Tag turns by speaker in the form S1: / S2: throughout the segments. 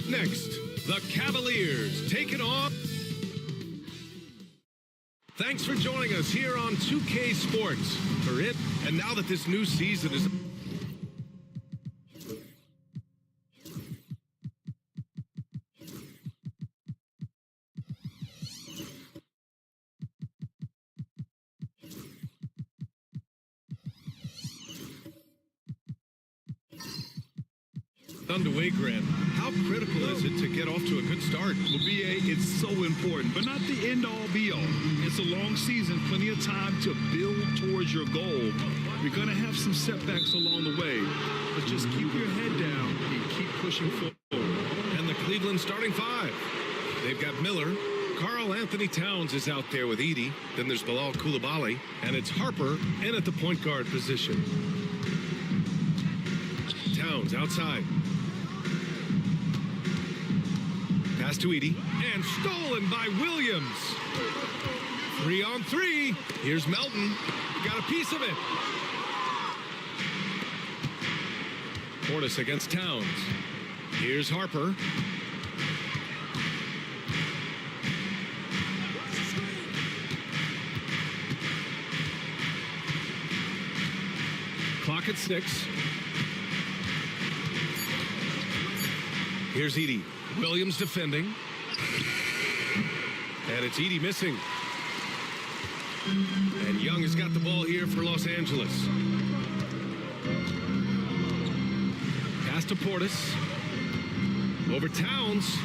S1: next, the Cavaliers take it on. Thanks for joining us here on 2K Sports. For it, and now that this new season is underway, Grant, how critical is it to get off to a good start?
S2: Well, BA, it's so important, but not the end-all, be-all. It's a long season, plenty of time to build towards your goal. You're going to have some setbacks along the way, but just keep your head down and keep pushing forward.
S1: And the Cleveland starting five. They've got Miller. Karl Anthony Towns is out there with Edey. Then there's Bilal Coulibaly, and it's Harper in at the point guard position. Towns outside. Pass to Edey, and stolen by Williams. 3-on-3. Here's Melton. Got a piece of it. Portis against Towns. Here's Harper. Clock at 6. Here's Edey. Williams defending. And it's Edey missing. And Young has got the ball here for Los Angeles. Pass to Portis. Over Towns.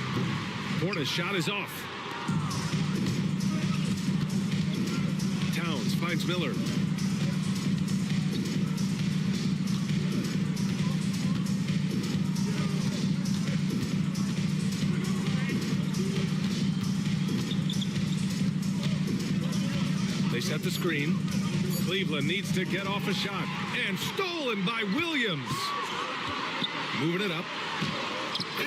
S1: Portis' shot is off. Towns finds Miller. They set the screen. Cleveland needs to get off a shot. And stolen by Williams. Moving it up.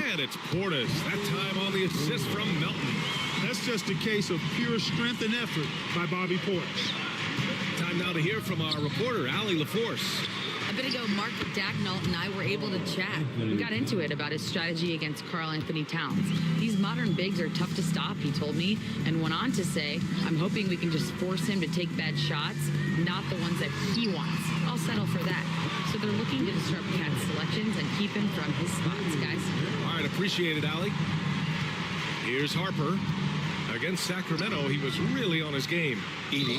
S1: And it's Portis. That time on the assist from Melton.
S3: That's just a case of pure strength and effort by Bobby Portis.
S1: Time now to hear from our reporter, Allie LaForce.
S4: A bit ago, Mark Dagnall and I were able to chat. We got into it about his strategy against Karl Anthony Towns. These modern bigs are tough to stop, he told me, and went on to say, I'm hoping we can just force him to take bad shots, not the ones that he wants. I'll settle for that. So they're looking to disrupt Cat's selections and keep him from his spots, guys.
S1: All right, appreciate it, Allie. Here's Harper. Against Sacramento, he was really on his game. Edey,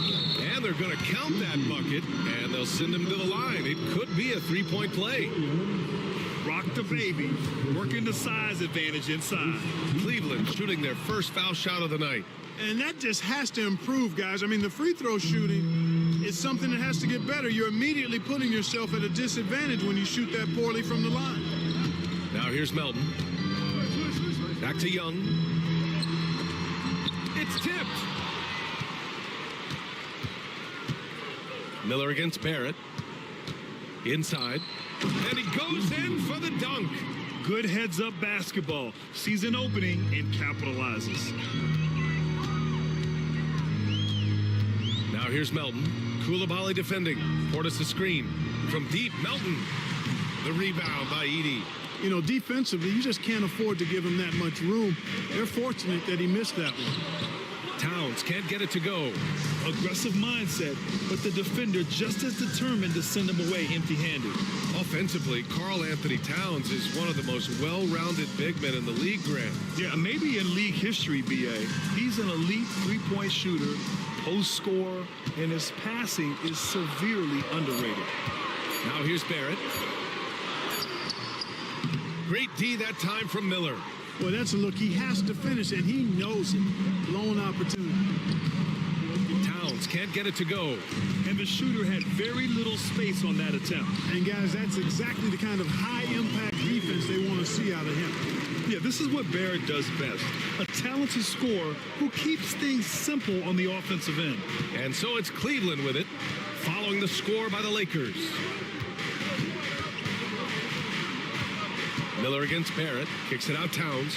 S1: and they're going to count that bucket, and they'll send him to the line. It could be a three-point play.
S2: Rock the baby, working the size advantage inside.
S1: Cleveland shooting their first foul shot of the night.
S3: And that just has to improve, guys. I mean, the free throw shooting is something that has to get better. You're immediately putting yourself at a disadvantage when you shoot that poorly from the line.
S1: Now here's Melton. Back to Young. It's tipped. Miller against Barrett. Inside. And he goes in for the dunk.
S2: Good heads-up basketball. Sees an opening and capitalizes.
S1: Now here's Melton. Coulibaly defending. Portis a screen. From deep, Melton. The rebound by Edey.
S3: You know, defensively, you just can't afford to give him that much room. They're fortunate that he missed that one.
S1: Towns can't get it to go.
S2: Aggressive mindset, but the defender just as determined to send him away empty-handed.
S1: Offensively, Karl Anthony Towns is one of the most well-rounded big men in the league, Grant.
S2: Yeah, maybe in league history, BA. He's an elite three-point shooter, post scorer, and his passing is severely underrated.
S1: Now here's Barrett. Great D that time from Miller.
S3: Well, that's a look. He has to finish, and he knows it. Blown opportunity.
S1: Towns can't get it to go.
S2: And the shooter had very little space on that attempt.
S3: And, guys, that's exactly the kind of high-impact defense they want to see out of him.
S2: Yeah, this is what Barrett does best. A talented scorer who keeps things simple on the offensive end.
S1: And so it's Cleveland with it, following the score by the Lakers. Miller against Barrett. Kicks it out, Towns.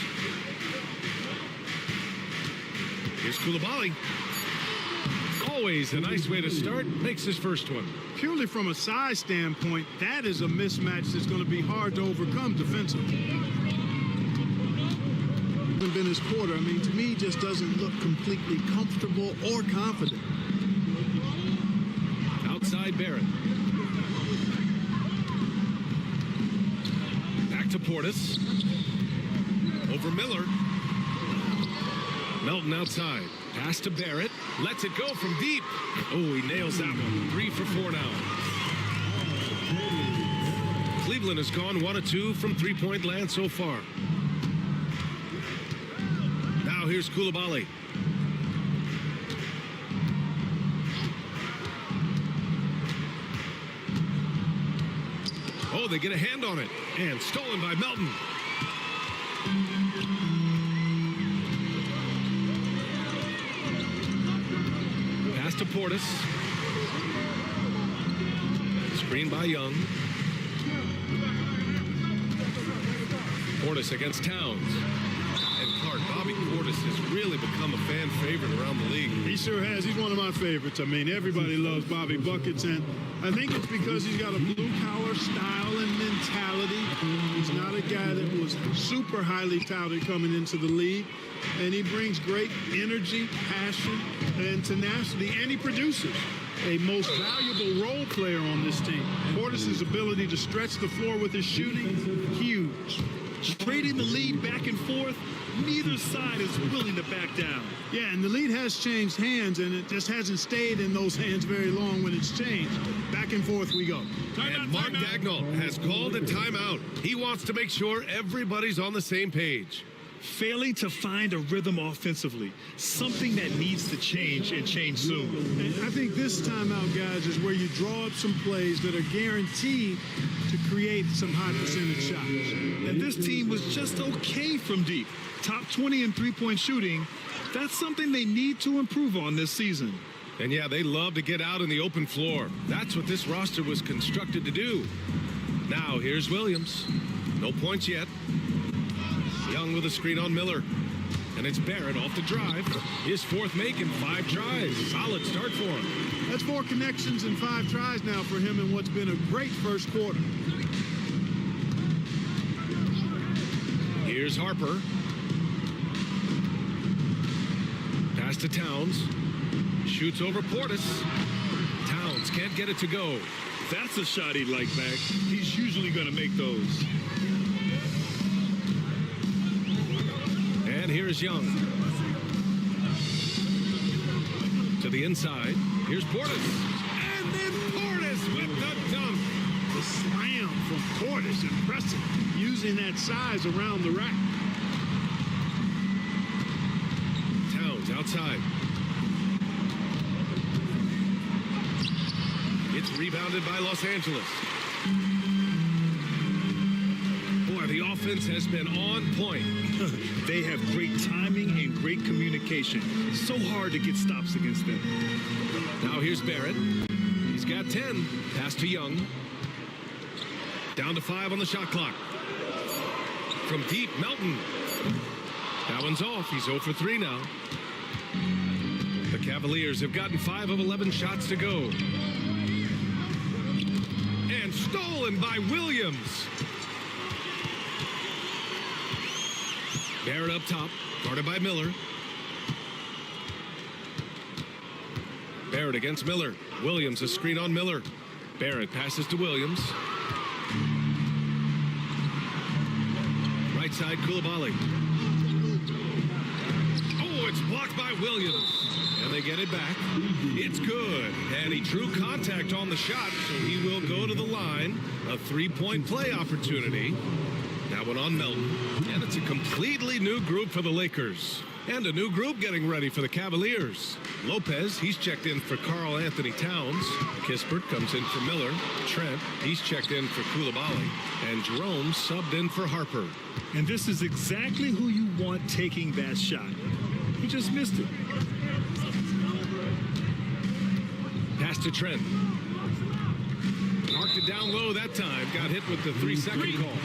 S1: Here's Coulibaly. Always a nice way to start. Makes his first one.
S3: Purely from a size standpoint, that is a mismatch that's going to be hard to overcome defensively. hasn't been his quarter. I mean, to me, he just doesn't look completely comfortable or confident.
S1: Outside Barrett. Back to Portis. Over Miller. Melton outside. Pass to Barrett. Lets it go from deep. Oh, he nails that one. 3 for 4 now. Cleveland has gone 1 of 2 from three-point land so far. Now here's Coulibaly. Oh, they get a hand on it. And stolen by Melton. Pass to Portis. Screen by Young. Portis against Towns. And Clark, Bobby Portis has really become a fan favorite around the league.
S3: He sure has. He's one of my favorites. I mean, everybody loves Bobby Buckets, and I think it's because he's got a blue-collar style and mentality. He's not a guy that was super highly touted coming into the league, and he brings great energy, passion, and tenacity, and he produces. A most valuable role player on this team. Portis' ability to stretch the floor with his shooting, huge.
S2: Trading the lead back and forth, neither side is willing to back down.
S3: Yeah, and the lead has changed hands, and it just hasn't stayed in those hands very long when it's changed. Back and forth we go.
S1: And Mark Dagnall has called a timeout. He wants to make sure everybody's on the same page.
S2: Failing to find a rhythm offensively, something that needs to change and change soon.
S3: And I think this timeout, guys, is where you draw up some plays that are guaranteed to create some high percentage shots.
S2: And this team was just okay from deep. Top 20 in three-point shooting. That's something they need to improve on this season.
S1: And yeah, they love to get out in the open floor. That's what this roster was constructed to do. Now here's Williams. No points yet. Young with a screen on Miller. And it's Barrett off the drive. His fourth make in 5 tries. Solid start for him.
S3: That's 4 connections and 5 tries now for him in what's been a great first quarter.
S1: Here's Harper. Pass to Towns. Shoots over Portis. Towns can't get it to go.
S2: That's a shot he'd like back. He's usually going to make those.
S1: And here's Young. To the inside. Here's Portis. And then Portis with the dunk.
S3: The slam from Portis, impressive. Using that size around the rack.
S1: Towns outside. It's rebounded by Los Angeles. Boy, the offense has been on point.
S2: They have great timing and great communication. So hard to get stops against them.
S1: Now here's Barrett. He's got 10. Pass to Young. Down to 5 on the shot clock. From deep, Melton. That one's off. He's 0 for 3 now. The Cavaliers have gotten 5 of 11 shots to go. And stolen by Williams. Barrett up top, guarded by Miller. Barrett against Miller. Williams, a screen on Miller. Barrett passes to Williams. Right side, Coulibaly. Oh, it's blocked by Williams. And they get it back. It's good. And he drew contact on the shot, so he will go to the line. A 3-point play opportunity. That one on Melton. And it's a completely new group for the Lakers. And a new group getting ready for the Cavaliers. Lopez, he's checked in for Karl Anthony Towns. Kispert comes in for Miller. Trent, he's checked in for Coulibaly. And Jerome subbed in for Harper.
S2: And this is exactly who you want taking that shot. He just missed it.
S1: Pass to Trent. Marked it down low that time. Got hit with the 3-second call.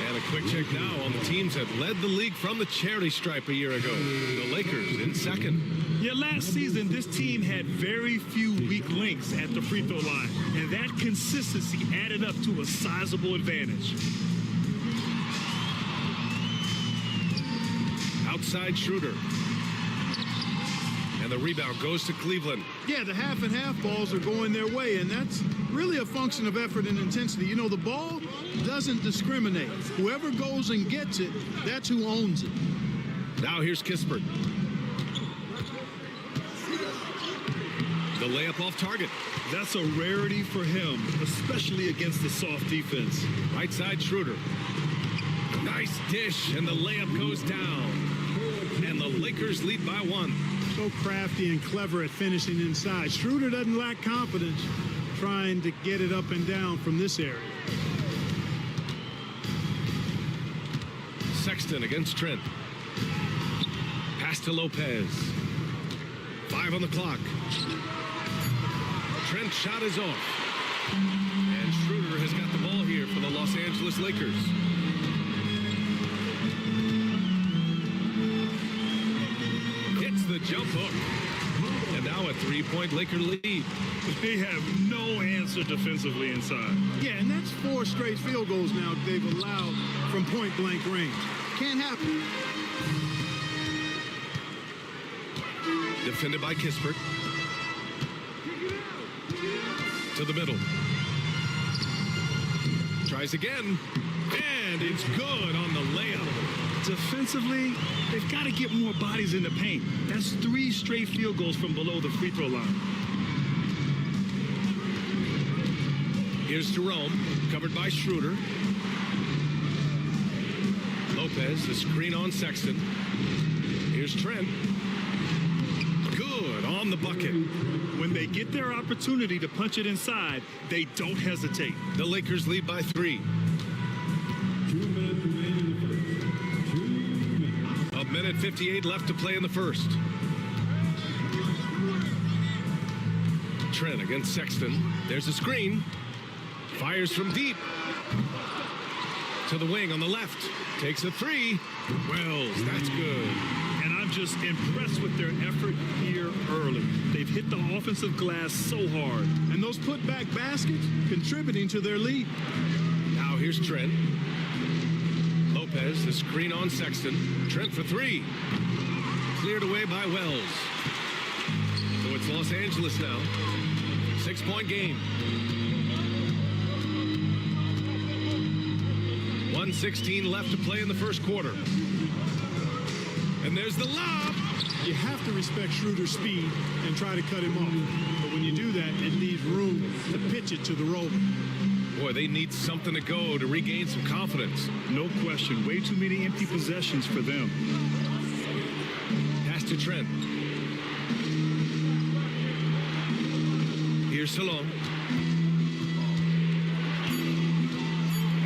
S1: And a quick check now on the teams that led the league from the charity stripe a year ago. The Lakers in second.
S2: Yeah, last season, this team had very few weak links at the free throw line. And that consistency added up to a sizable advantage.
S1: Outside Schroeder. And the rebound goes to Cleveland.
S3: Yeah, the half and half balls are going their way, and that's really a function of effort and intensity. You know, the ball doesn't discriminate. Whoever goes and gets it, that's who owns it.
S1: Now here's Kispert. The layup off target.
S2: That's a rarity for him, especially against the soft defense.
S1: Right side Schroeder. Nice dish, and the layup goes down. And the Lakers lead by 1.
S3: So crafty and clever at finishing inside. Schroeder doesn't lack confidence trying to get it up and down from this area.
S1: Sexton against Trent. Pass to Lopez. 5 on the clock. Trent's shot is off. And Schroeder has got the ball here for the Los Angeles Lakers. Hits the jump hook. And now a 3-point Laker lead.
S2: They have no answer defensively inside.
S3: Yeah, and that's 4 straight field goals now they've allowed from point-blank range. Can't happen.
S1: Defended by Kispert. To the middle. Tries again. And it's good on the layup.
S2: Defensively, they've got to get more bodies in the paint. That's 3 straight field goals from below the free throw line.
S1: Here's Jerome, covered by Schroeder. Lopez, the screen on Sexton. Here's Trent. Good on the bucket.
S2: When they get their opportunity to punch it inside, they don't hesitate.
S1: The Lakers lead by 3. A minute 58 left to play in the first. Trent against Sexton. There's a screen. Fires from deep. To the wing on the left. Takes a 3. Wells, that's good.
S2: And I'm just impressed with their effort here early. They've hit the offensive glass so hard.
S3: And those putback baskets contributing to their lead.
S1: Now here's Trent. Lopez, the screen on Sexton. Trent for 3. Cleared away by Wells. So it's Los Angeles now. 6-point game. 1:16 left to play in the first quarter. And there's the lob.
S3: You have to respect Schroeder's speed and try to cut him off. But when you do that, it leaves room to pitch it to the rover.
S1: Boy, they need something to go to regain some confidence.
S2: No question. Way too many empty possessions for them.
S1: Pass to Trent. Here's Salon.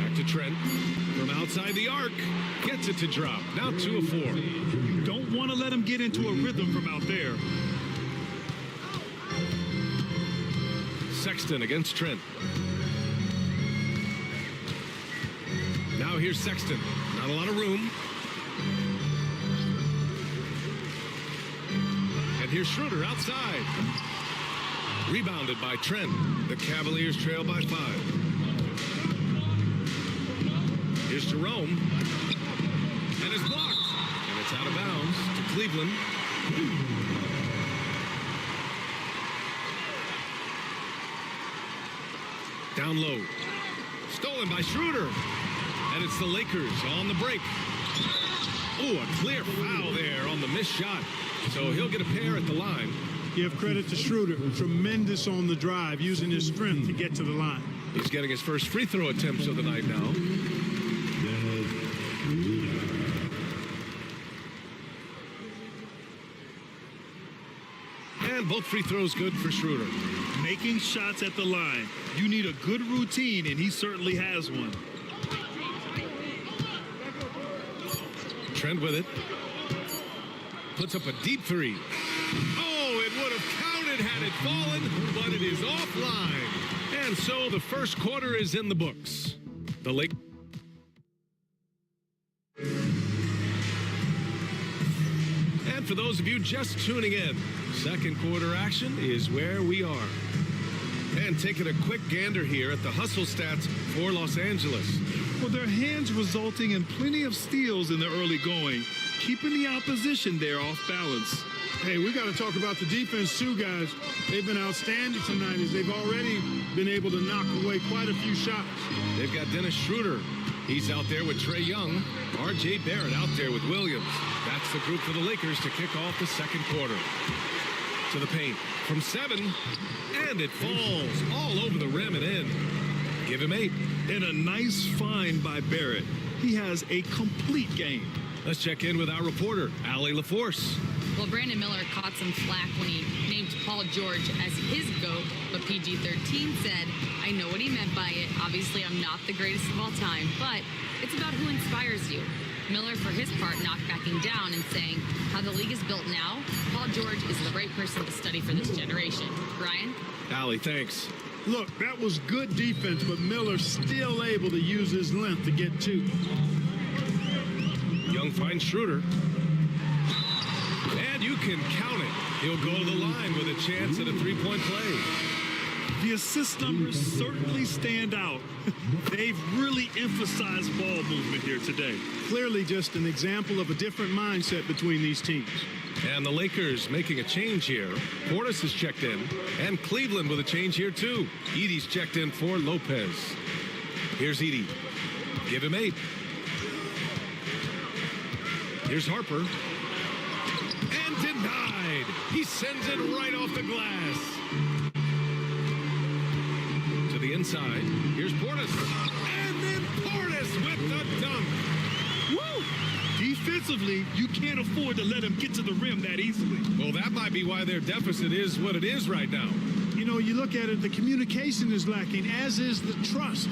S1: Back to Trent. From outside the arc. Gets it to drop. Now 2 of 4.
S2: Don't want to let him get into a rhythm from out there.
S1: Sexton against Trent. Now here's Sexton. Not a lot of room. And here's Schroeder outside. Rebounded by Trent. The Cavaliers trail by 5. Here's Jerome. And it's blocked. And it's out of bounds to Cleveland. Down low. Stolen by Schroeder. And it's the Lakers on the break. Oh, a clear foul there on the missed shot. So he'll get a pair at the line.
S3: Give credit to Schroeder. Tremendous on the drive, using his strength to get to the line.
S1: He's getting his first free throw attempts of the night now. And both free throws good for Schroeder.
S2: Making shots at the line. You need a good routine, and he certainly has one.
S1: Trent with it. Puts up a deep 3. Oh, it would have counted had it fallen, but it is offline. And so the first quarter is in the books. The Lake. And for those of you just tuning in, second quarter action is where we are. And taking a quick gander here at the hustle stats for Los Angeles.
S2: Well, their hands resulting in plenty of steals in the early going. keeping the opposition there off balance.
S3: Hey, we got to talk about the defense too, guys. They've been outstanding tonight as they've already been able to knock away quite a few shots.
S1: They've got Dennis Schroeder. He's out there with Trae Young. R.J. Barrett out there with Williams. That's the group for the Lakers to kick off the second quarter. To the paint from 7, and it falls all over the rim and in. Give him 8.
S2: And a nice find by Barrett. He has a complete game.
S1: Let's check in with our reporter, Allie LaForce.
S4: Well, Brandon Miller caught some flack when he named Paul George as his GOAT, but PG-13 said, I know what he meant by it. Obviously, I'm not the greatest of all time, but it's about who inspires you. Miller, for his part, not backing down and saying, how the league is built now, Paul George is the right person to study for this generation. Ryan?
S1: Allie, thanks.
S3: Look, that was good defense, but Miller still able to use his length to get 2.
S1: Young finds Schroeder. And you can count it. He'll go to the line with a chance at a 3-point play.
S2: The assist numbers certainly stand out. They've really emphasized ball movement here today.
S3: Clearly just an example of a different mindset between these teams.
S1: And the Lakers making a change here. Portis has checked in. And Cleveland with a change here, too. Edey's checked in for Lopez. Here's Edey. Give him 8. Here's Harper. And denied. He sends it right off the glass. To the inside. Here's Portis. And then Portis with the dunk.
S2: Woo! Defensively, you can't afford to let him get to the rim that easily.
S1: Well, that might be why their deficit is what it is right now.
S3: You know, you look at it, the communication is lacking, as is the trust.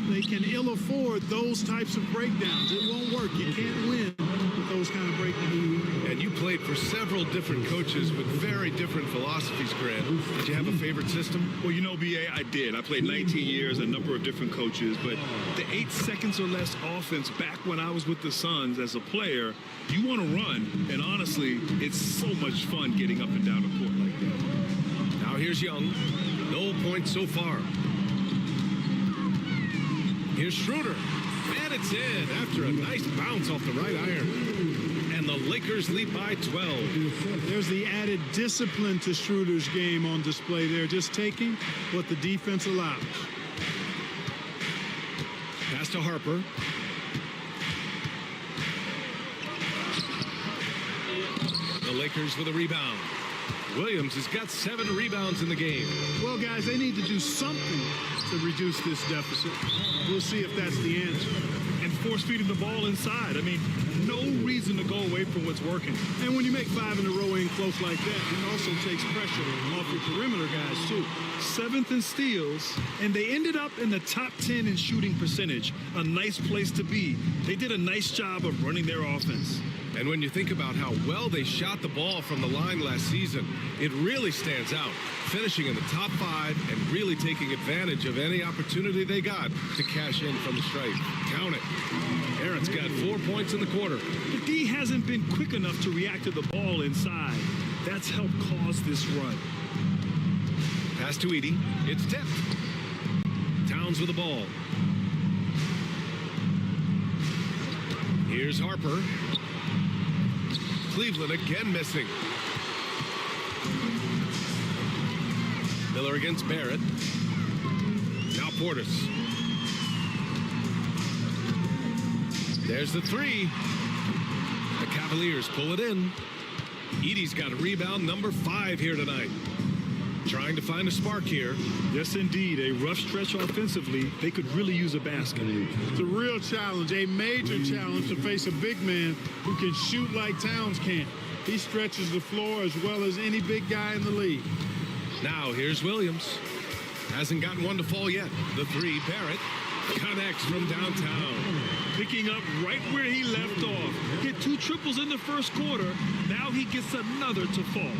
S3: They can ill afford those types of breakdowns. It won't work. You can't win with those kind of breakdowns.
S1: And you played for several different coaches with very different philosophies, Grant. Did you have a favorite system?
S2: Well, you know, B.A., I did. I played 19 years, a number of different coaches, but the 8 seconds or less offense back when I was with the Suns as a player, you want to run, and honestly, it's so much fun getting up and down the court like that.
S1: Now here's Young. No points so far. Here's Schroeder. And it's in after a nice bounce off the right iron. And the Lakers lead by 12.
S3: There's the added discipline to Schroeder's game on display there, just taking what the defense allows.
S1: Pass to Harper. The Lakers with a rebound. Williams has got 7 rebounds in the game.
S3: Well, guys, they need to do something to reduce this deficit. We'll see if that's the answer.
S2: And force feeding the ball inside. I mean, no reason to go away from what's working.
S3: And when you make 5 in a row in close like that, it also takes pressure off your perimeter guys, too.
S2: 7th in steals, and they ended up in the top 10 in shooting percentage. A nice place to be. They did a nice job of running their offense.
S1: And when you think about how well they shot the ball from the line last season, it really stands out, finishing in the top 5 and really taking advantage of any opportunity they got to cash in from the stripe. Count it. Aaron's got 4 points in the quarter.
S2: The D hasn't been quick enough to react to the ball inside. That's helped cause this run.
S1: Pass to Edey. It's tipped. Towns with the ball. Here's Harper. Cleveland again missing. Miller against Barrett. Now Portis. There's the 3. The Cavaliers pull it in. Edey's got a rebound, number 5 here tonight. Trying to find a spark here.
S2: Yes, indeed. A rough stretch offensively. They could really use a basket.
S3: It's a real challenge, a major challenge to face a big man who can shoot like Towns can. He stretches the floor as well as any big guy in the league.
S1: Now here's Williams. Hasn't gotten one to fall yet. The 3, Barrett connects from downtown.
S2: Picking up right where he left off. Hit 2 triples in the first quarter. Now he gets another to fall.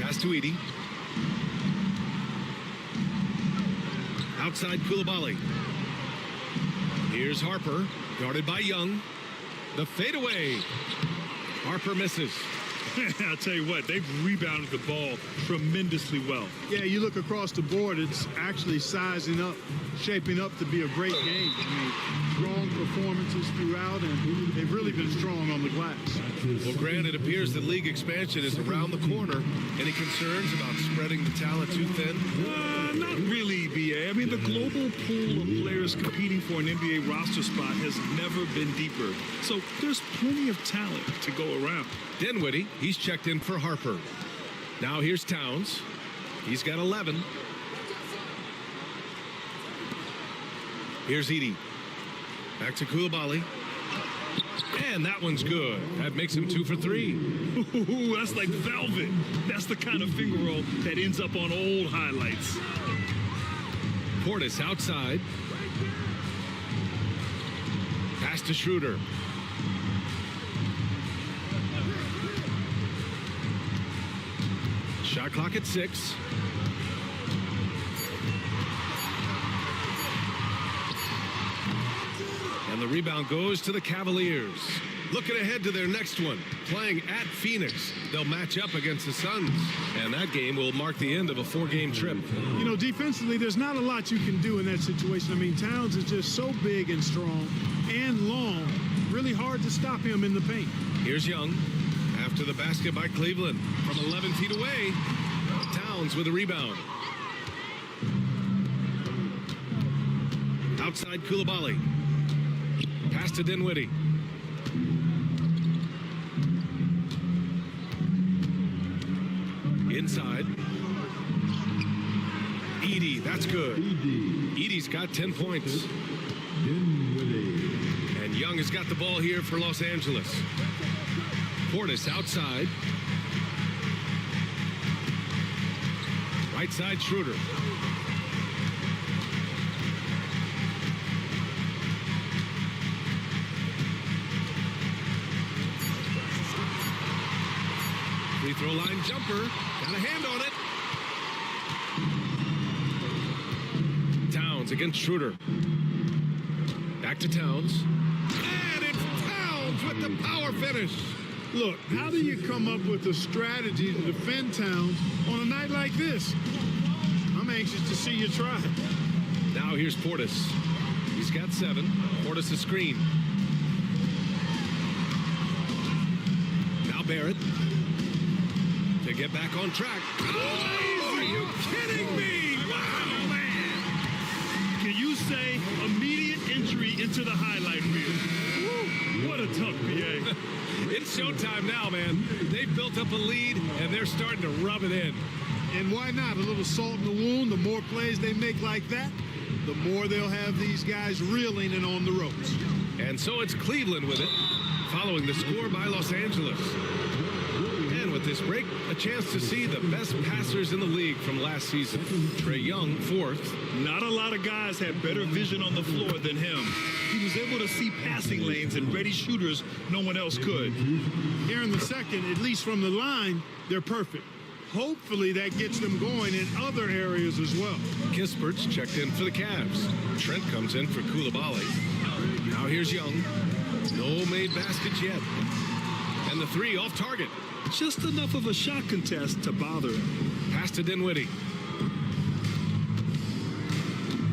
S1: Pass to Edey. Outside Coulibaly. Here's Harper, guarded by Young. The fadeaway. Harper misses.
S2: I'll tell you what, they've rebounded the ball tremendously well.
S3: Yeah, you look across the board, it's actually sizing up, shaping up to be a great game. I mean, strong performances throughout, and they've really been strong on the glass.
S1: Well, Grant, it appears that league expansion is around the corner. Any concerns about spreading the talent too thin?
S2: Not really, BA. I mean, the global pool of players competing for an NBA roster spot has never been deeper. So there's plenty of talent to go around.
S1: Dinwiddie, he's checked in for Harper. Now here's Towns. He's got 11. Here's Edey. Back to Koulibaly. And that one's good. That makes him 2 for 3.
S2: Ooh, that's like velvet. That's the kind of finger roll that ends up on old highlights.
S1: Portis outside. Pass to Schroeder. Shot clock at 6. And the rebound goes to the Cavaliers. Looking ahead to their next one, playing at Phoenix. They'll match up against the Suns, and that game will mark the end of a 4-game trip.
S3: You know, defensively, there's not a lot you can do in that situation. I mean, Towns is just so big and strong and long. Really hard to stop him in the paint.
S1: Here's Young after the basket by Cleveland from 11 feet away. Towns with a rebound. Outside Koulibaly. Pass to Dinwiddie. Inside. Edey, that's good. Edey's got 10 points. And Young has got the ball here for Los Angeles. Portis outside. Right side, Schroeder. Free throw line jumper. Got a hand on it. Towns against Schroeder. Back to Towns. And it's Towns with the power finish.
S3: Look, how do you come up with a strategy to defend Towns on a night like this? I'm anxious to see you try.
S1: Now here's Portis. He's got 7. Portis a screen. Now Barrett. To get back on track. Oh, are you kidding me? Wow, man.
S2: Can you say immediate entry into the highlight reel? Woo, what a tough PA.
S1: It's showtime now, man. They've built up a lead, and they're starting to rub it in.
S3: And why not? A little salt in the wound. The more plays they make like that, the more they'll have these guys reeling and on the ropes.
S1: And so it's Cleveland with it, following the score by Los Angeles. And with this break, a chance to see the best passers in the league from last season. Trae Young, 4th.
S2: Not a lot of guys had better vision on the floor than him. He was able to see passing lanes and ready shooters no one else could.
S3: Here in the second, at least from the line, they're perfect. Hopefully that gets them going in other areas as well.
S1: Kispert's checked in for the Cavs. Trent comes in for Koulibaly. Now here's Young. No made baskets yet. And the 3 off target.
S2: Just enough of a shot contest to bother him.
S1: Pass to Dinwiddie.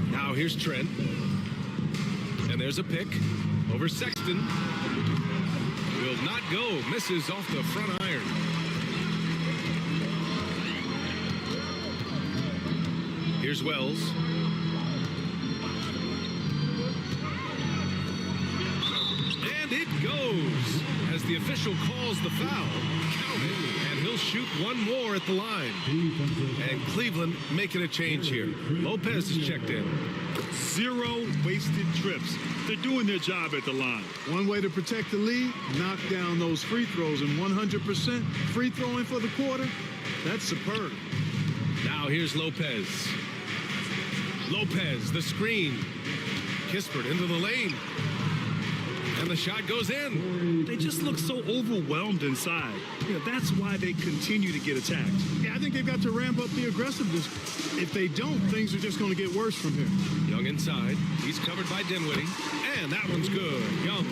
S1: Now here's Trent. And there's a pick over Sexton. Will not go. Misses off the front iron. Here's Wells. And it goes as the official calls the foul. Count it, and he'll shoot one more at the line. And Cleveland making a change here. Lopez is checked in.
S2: 0 wasted trips. They're doing their job at the line.
S3: One way to protect the lead, knock down those free throws, and 100% free throwing for the quarter, that's superb.
S1: Now here's Lopez. Lopez, the screen. Kispert into the lane. And the shot goes in.
S2: They just look so overwhelmed inside. That's why they continue to get attacked.
S3: Yeah, I think they've got to ramp up the aggressiveness. If they don't, things are just going to get worse from here.
S1: Young inside. He's covered by Dinwiddie. And that one's good. Young.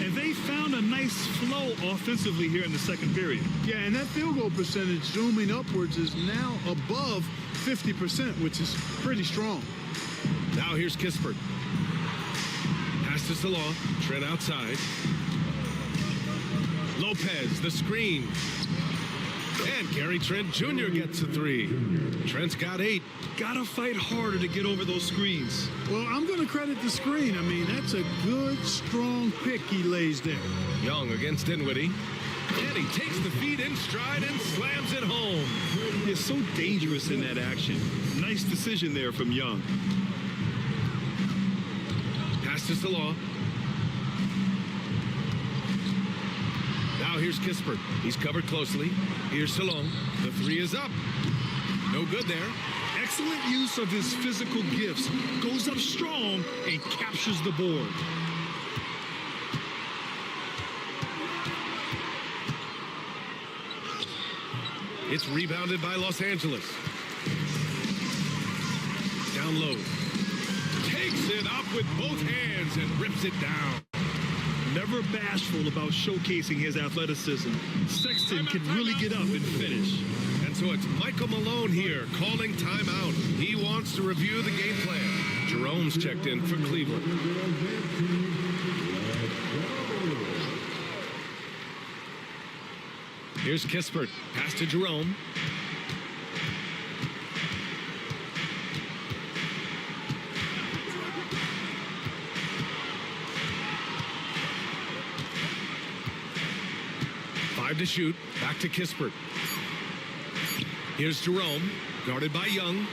S2: And they found a nice flow offensively here in the second period.
S3: Yeah, and that field goal percentage zooming upwards is now above 50%, which is pretty strong.
S1: Now here's Kispert. Pass to Salon. Trent outside. Lopez, the screen. And Gary Trent Jr. gets a three. Trent's got 8.
S2: Gotta fight harder to get over those screens.
S3: Well, I'm going to credit the screen. I mean, that's a good, strong pick he lays there.
S1: Young against Dinwiddie. And he takes the feed in stride and slams it home.
S2: It's so dangerous in that action. Nice decision there from Young.
S1: Pass to Salon. Now here's Kispert. He's covered closely. Here's Salon. The three is up. No good there.
S2: Excellent use of his physical gifts. Goes up strong and captures the board.
S1: It's rebounded by Los Angeles. Down low. Takes it up with both hands and rips it down.
S2: Never bashful about showcasing his athleticism. Sexton can really get up and finish.
S1: And so it's Michael Malone here calling timeout. He wants to review the game plan. Jerome's checked in for Cleveland. Here's Kispert. Pass to Jerome. To shoot. Back to Kispert. Here's Jerome. Guarded by Young.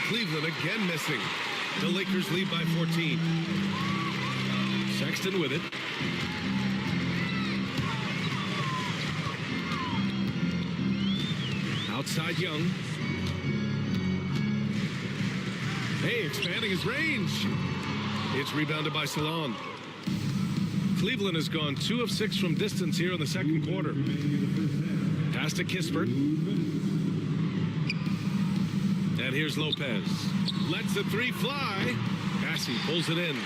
S1: Cleveland again missing. The Lakers lead by 14. Sexton with it. Outside Young. Hey, expanding his range. It's rebounded by Salon. Cleveland has gone 2 of 6 from distance here in the second quarter. Pass to Kispert. And here's Lopez. Lets the three fly. Bassey pulls it in.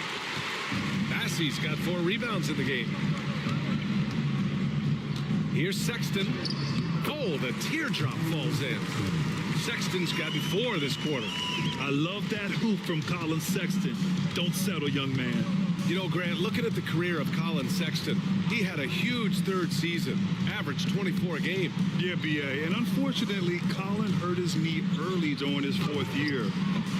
S1: Bassey's got 4 rebounds in the game. Here's Sexton. Oh, the teardrop falls in. Sexton's gotten 4 this quarter.
S2: I love that hoop from Colin Sexton. Don't settle, young man.
S1: You know, Grant, looking at the career of Colin Sexton, he had a huge third season, averaged 24 a game.
S2: Yeah, B.A., and unfortunately, Colin hurt his knee early during his 4th year.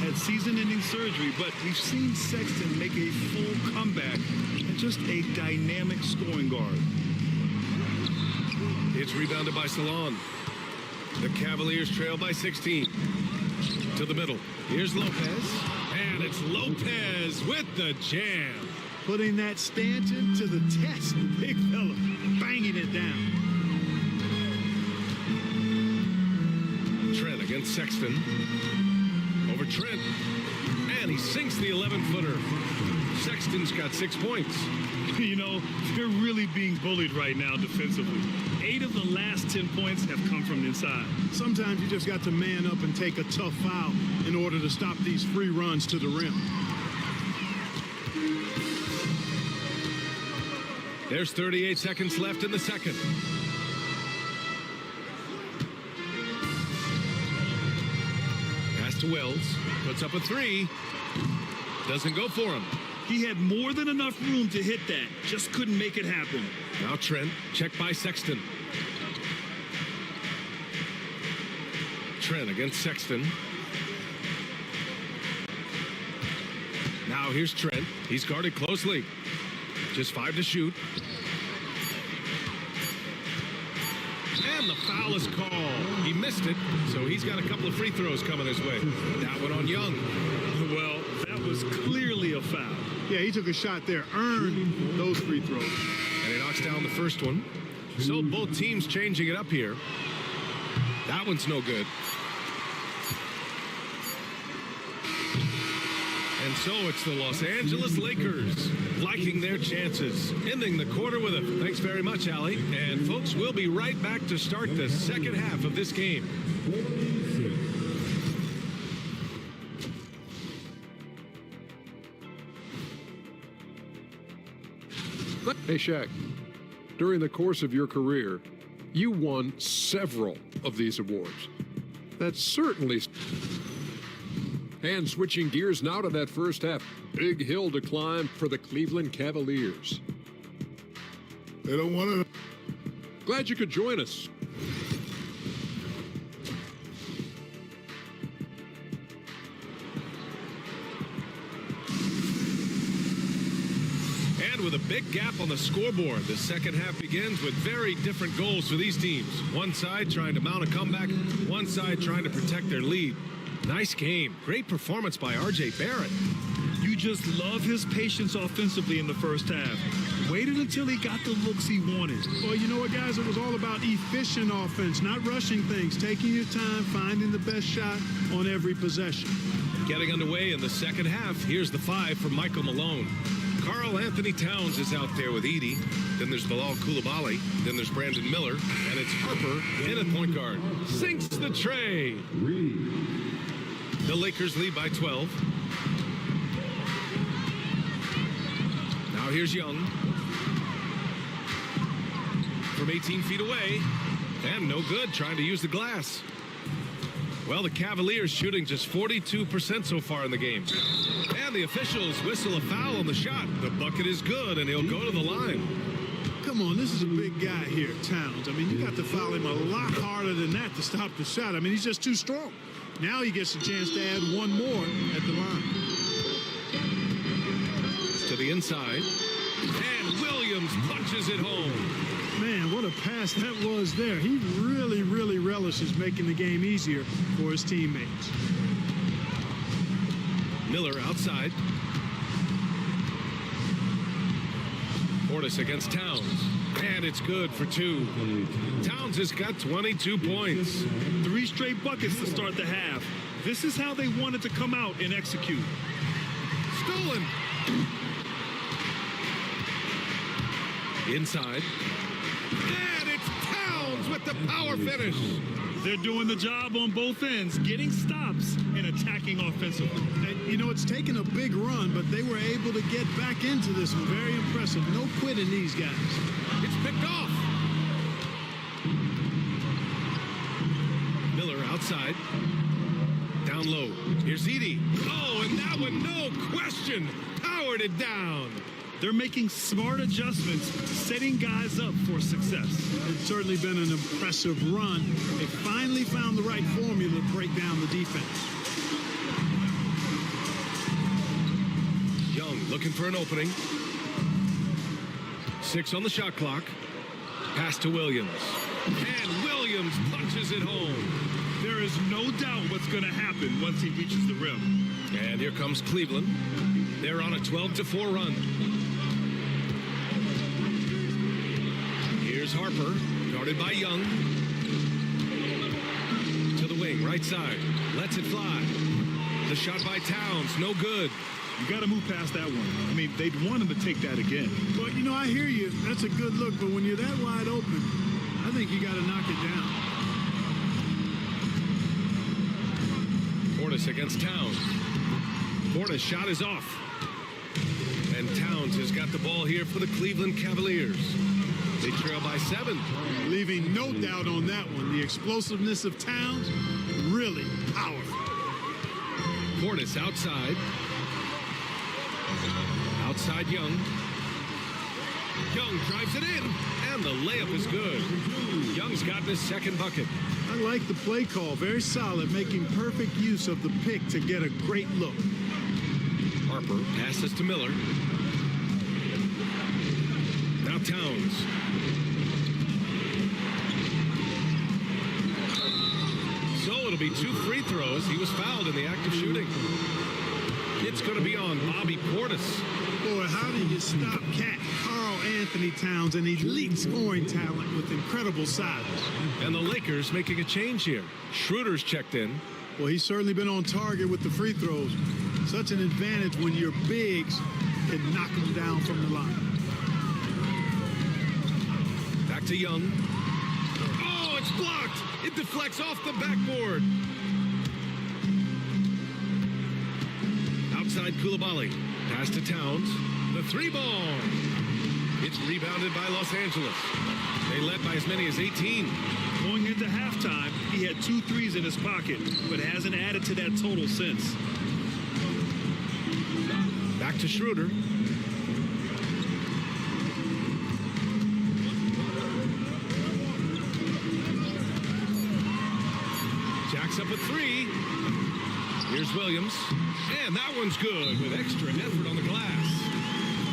S2: Had season-ending surgery, but we've seen Sexton make a full comeback and just a dynamic scoring guard.
S1: It's rebounded by Salon. The Cavaliers trail by 16. To the middle. Here's Lopez. And it's Lopez with the jam.
S3: Putting that Stanton to the test, the big fella, banging it down.
S1: Trent against Sexton. Over Trent. And he sinks the 11-footer. Sexton's got 6 points.
S2: You know, they're really being bullied right now defensively. 8 of the last 10 points have come from inside.
S3: Sometimes you just got to man up and take a tough foul in order to stop these free runs to the rim.
S1: There's 38 seconds left in the second. Pass to Wells. Puts up a 3. Doesn't go for him.
S2: He had more than enough room to hit that. Just couldn't make it happen.
S1: Now Trent, checked by Sexton. Trent against Sexton. Now here's Trent. He's guarded closely. Just 5 to shoot. And the foul is called. He missed it, so he's got a couple of free throws coming his way. That one on Young.
S2: Well, that was clearly a foul.
S3: Yeah, he took a shot there, earned those free throws.
S1: And he knocks down the first one. So both teams changing it up here. That one's no good. And And so it's the Los Angeles Lakers liking their chances, ending the quarter with a thanks very much, Allie. And folks, we'll be right back to start the second half of this game.
S5: Hey, Shaq, during the course of your career, you won several of these awards. That's certainly... And switching gears now to that first half. Big hill to climb for the Cleveland Cavaliers.
S6: They don't want to...
S5: Glad you could join us.
S1: With a big gap on the scoreboard, the second half begins with very different goals for these teams. One side trying to mount a comeback, one side trying to protect their lead. Nice game. Great performance by R.J. Barrett.
S2: You just love his patience offensively in the first half. Waited until he got the looks he wanted.
S3: Well, you know what, guys? It was all about efficient offense, not rushing things, taking your time, finding the best shot on every possession.
S1: Getting underway in the second half, here's the 5 from Michael Malone. Karl Anthony Towns is out there with Edey. Then there's Bilal Coulibaly. Then there's Brandon Miller. And it's Harper in at point guard. Sinks the tray. The Lakers lead by 12. Now here's Young. From 18 feet away. And no good, trying to use the glass. Well, the Cavaliers shooting just 42% so far in the game. And the officials whistle a foul on the shot. The bucket is good, and he'll go to the line.
S3: Come on, this is a big guy here, Towns. I mean, you got to foul him a lot harder than that to stop the shot. I mean, he's just too strong. Now he gets a chance to add one more at the line.
S1: To the inside. And Williams punches it home.
S3: Man, what a pass that was there. He really, really relishes making the game easier for his teammates.
S1: Miller outside. Portis against Towns. And it's good for 2. Towns has got 22 points.
S2: 3 straight buckets to start the half. This is how they wanted to come out and execute.
S1: Stolen. Inside. And it's Towns with the power finish.
S2: They're doing the job on both ends, getting stops and attacking offensively.
S3: And, you know, it's taken a big run, but they were able to get back into this one. Very impressive. No quitting these guys.
S1: It's picked off. Miller outside. Down low. Here's Edey. Oh, and that one, no question, powered it down.
S2: They're making smart adjustments, setting guys up for success.
S3: It's certainly been an impressive run. They finally found the right formula to break down the defense.
S1: Young looking for an opening. 6 on the shot clock. Pass to Williams. And Williams punches it home.
S2: There is no doubt what's going to happen once he reaches the rim.
S1: And here comes Cleveland. They're on a 12-4 run. Here's Harper, guarded by Young. To the wing, right side. Lets it fly. The shot by Towns, no good.
S2: You got to move past that one. I mean, they'd want him to take that again.
S3: Well, you know, I hear you. That's a good look, but when you're that wide open, I think you got to knock it down.
S1: Portis against Towns. Portis' shot is off. And Towns has got the ball here for the Cleveland Cavaliers. They trail by 7.
S3: Leaving no doubt on that one. The explosiveness of Towns, really powerful.
S1: Portis outside. Outside Young. Young drives it in. And the layup is good. Young's gotten his second bucket.
S3: I like the play call. Very solid, making perfect use of the pick to get a great look.
S1: Harper passes to Miller. Now Towns. So it'll be 2 free throws. He was fouled in the act of shooting. It's going to be on Bobby Portis.
S3: Boy, how do you stop Karl Anthony Towns, an elite scoring talent with incredible size?
S1: And the Lakers making a change here. Schroeder's checked in.
S3: Well, he's certainly been on target with the free throws. such an advantage when your bigs can knock them down from the line.
S1: Back to Young. Oh, it's blocked. It deflects off the backboard. Outside Koulibaly. Pass to Towns. The three ball. It's rebounded by Los Angeles. They led by as many as 18.
S2: Going into halftime, he had 2 threes in his pocket, but hasn't added to that total since.
S1: Back to Schroeder. Jacks up a 3. Here's Williams. And that one's good with extra effort on the glass.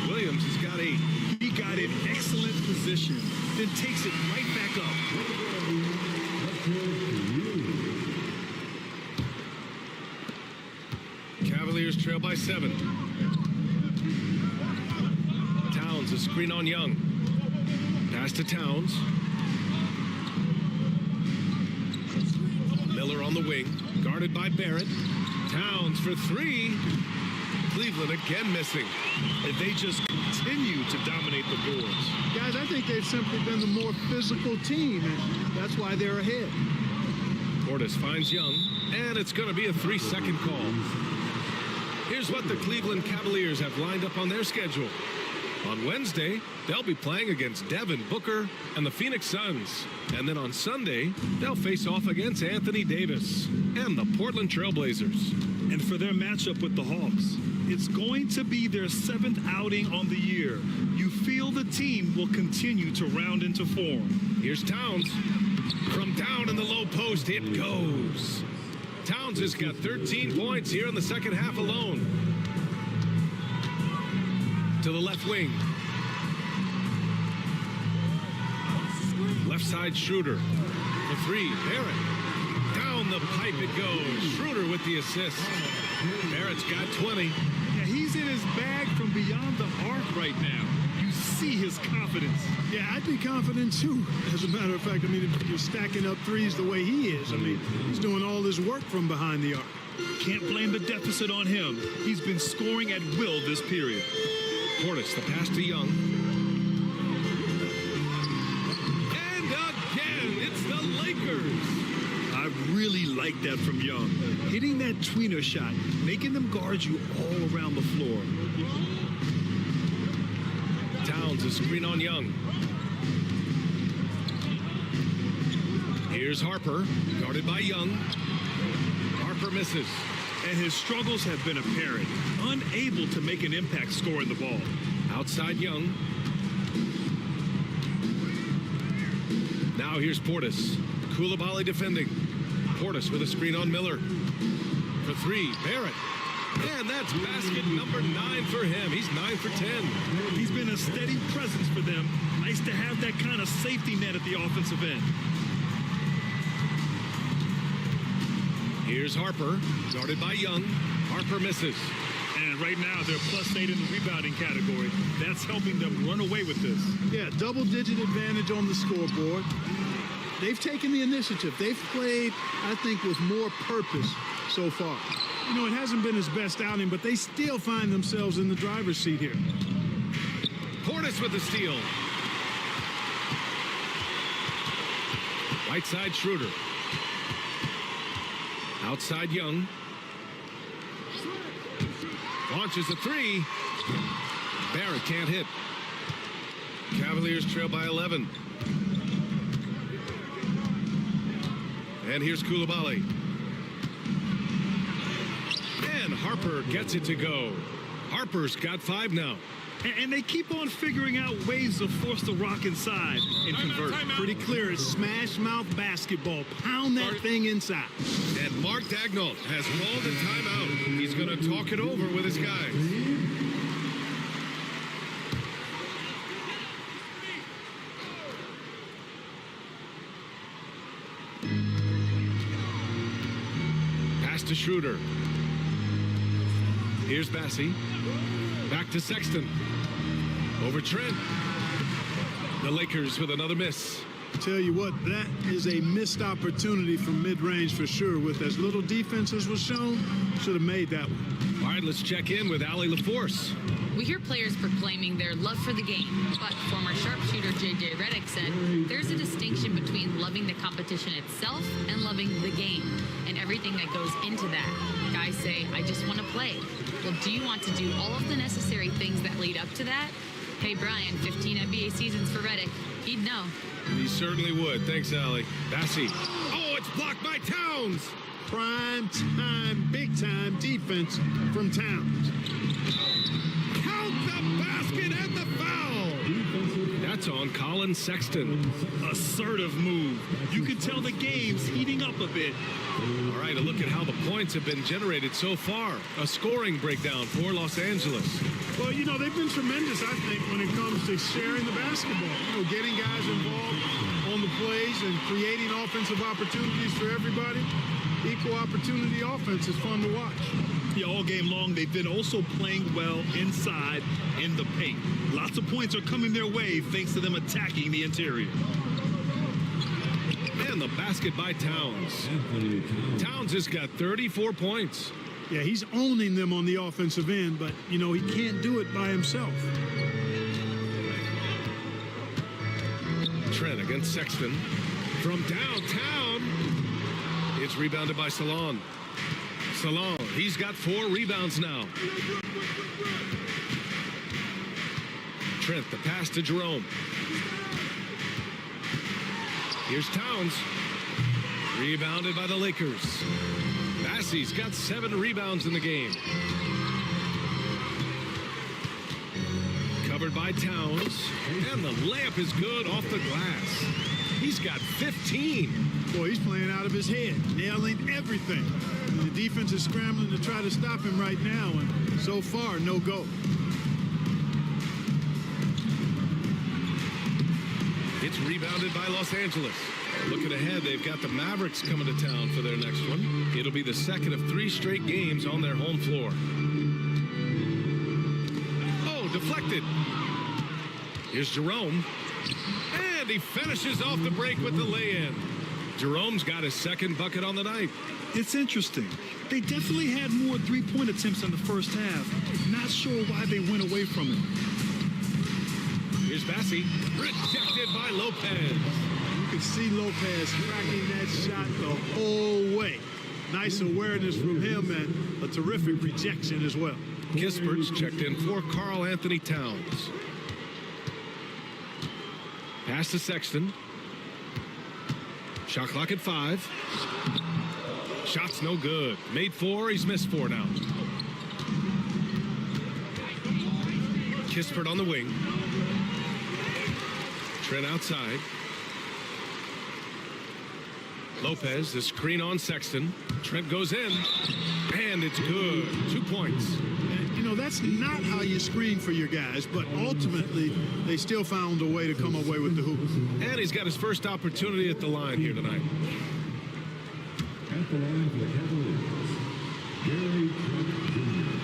S1: Williams has got 8.
S2: He got in excellent position, then takes it right back up.
S1: Cavaliers trail by 7. Towns, a screen on Young. Pass to Towns. Miller on the wing, guarded by Barrett. Towns for 3. Cleveland again missing.
S2: And they just continue to dominate the boards.
S3: Guys, I think they've simply been the more physical team, and that's why they're ahead.
S1: Portis finds Young, and it's going to be a 3-second call. Here's what the Cleveland Cavaliers have lined up on their schedule. On Wednesday, they'll be playing against Devin Booker and the Phoenix Suns. And then on Sunday, they'll face off against Anthony Davis and the Portland Trailblazers.
S2: And for their matchup with the Hawks, it's going to be their 7th outing on the year. You feel the team will continue to round into form.
S1: Here's Towns. From down in the low post, it goes. Towns has got 13 points here in the second half alone. To the left wing. Left side Schroeder. The 3, Barrett. Down the pipe it goes. Schroeder with the assist. Barrett's got 20.
S2: Yeah, he's in his bag from beyond the arc right now. You see his confidence.
S3: Yeah, I'd be confident too. As a matter of fact, I mean, if you're stacking up threes the way he is, I mean, he's doing all his work from behind the arc.
S2: Can't blame the deficit on him. He's been scoring at will this period.
S1: Portis, the pass to Young. And again, it's the Lakers.
S2: I really like that from Young. Hitting that tweener shot, making them guard you all around the floor.
S1: Towns, a screen on Young. Here's Harper, guarded by Young. Harper misses.
S2: And his struggles have been apparent. Unable to make an impact scoring the ball.
S1: Outside Young. Now here's Portis. Koulibaly defending. Portis with a screen on Miller. For 3, Barrett. And that's basket number 9 for him. He's 9 for 10.
S2: He's been a steady presence for them. Nice to have that kind of safety net at the offensive end.
S1: Here's Harper, guarded by Young. Harper misses.
S2: And right now, they're +8 in the rebounding category. That's helping them run away with this.
S3: Yeah, double-digit advantage on the scoreboard. They've taken the initiative. They've played, I think, with more purpose so far. You know, it hasn't been his best outing, but they still find themselves in the driver's seat here.
S1: Portis with the steal. Right side Schroeder. Outside Young. Launches a 3. Barrett can't hit. Cavaliers trail by 11. And here's Koulibaly. And Harper gets it to go. Harper's got 5 now.
S2: And they keep on figuring out ways to force the rock inside and convert.
S3: Pretty clear. It's smash mouth basketball. Pound that thing inside.
S1: And Mark Daigneault has called a timeout. He's going to talk it over with his guys. Pass to Schroeder. Here's Bassey. Back to Sexton. Over Trent. The Lakers with another miss.
S3: Tell you what, that is a missed opportunity from mid-range for sure. With as little defense as was shown, should have made that one.
S1: All right, right, let's check in with Allie LaForce.
S4: We hear players proclaiming their love for the game, but former sharpshooter J.J. Redick said there's a distinction between loving the competition itself and loving the game and everything that goes into that. Guys say, I just want to play. Well, do you want to do all of the necessary things that lead up to that? Hey, Brian, 15 NBA seasons for Redick. He'd know.
S1: He certainly would. Thanks, Allie. Bassey. Oh, it's blocked by Towns.
S3: Prime time, big time defense from Towns.
S1: Count the basket and the foul. That's on Colin Sexton.
S2: Assertive move. You can tell the game's heating up a bit.
S1: All right, a look at how the points have been generated so far. A scoring breakdown for Los Angeles.
S3: Well, you know, they've been tremendous, I think, when it comes to sharing the basketball. You know, getting guys involved on the plays and creating offensive opportunities for everybody. Equal opportunity offense is fun to watch.
S2: Yeah, all game long, they've been also playing well inside in the paint. Lots of points are coming their way thanks to them attacking the interior.
S1: And the basket by Towns. Towns has got 34 points.
S3: Yeah, he's owning them on the offensive end, but, you know, he can't do it by himself.
S1: Trent against Sexton. From downtown. It's rebounded by Salon. Salon, he's got 4 rebounds now. Trent, the pass to Jerome. Here's Towns. Rebounded by the Lakers. Bassey's got 7 rebounds in the game. Covered by Towns. And the layup is good off the glass. He's got 15.
S3: Boy, he's playing out of his head, nailing everything. And the defense is scrambling to try to stop him right now, and so far, no go.
S1: It's rebounded by Los Angeles. Looking ahead, they've got the Mavericks coming to town for their next one. It'll be the second of 3 straight games on their home floor. Oh, deflected. Here's Jerome. And he finishes off the break with the lay-in. Jerome's got his second bucket on the night.
S2: It's interesting. They definitely had more three-point attempts in the first half. Not sure why they went away from it.
S1: Here's Bassey. Rejected by Lopez.
S3: You can see Lopez tracking that shot the whole way. Nice awareness from him and a terrific rejection as well.
S1: Kispert's checked in for Karl Anthony Towns. Pass to Sexton. Shot clock at 5. Shot's no good. Made 4. He's missed 4 now. Kispert on the wing. Trent outside. Lopez, the screen on Sexton. Trent goes in. And it's good. 2 points.
S3: And, you know, that's not how you screen for your guys, but ultimately they still found a way to come away with the hoop.
S1: And he's got his first opportunity at the line here tonight.
S7: At the line for the Cavaliers,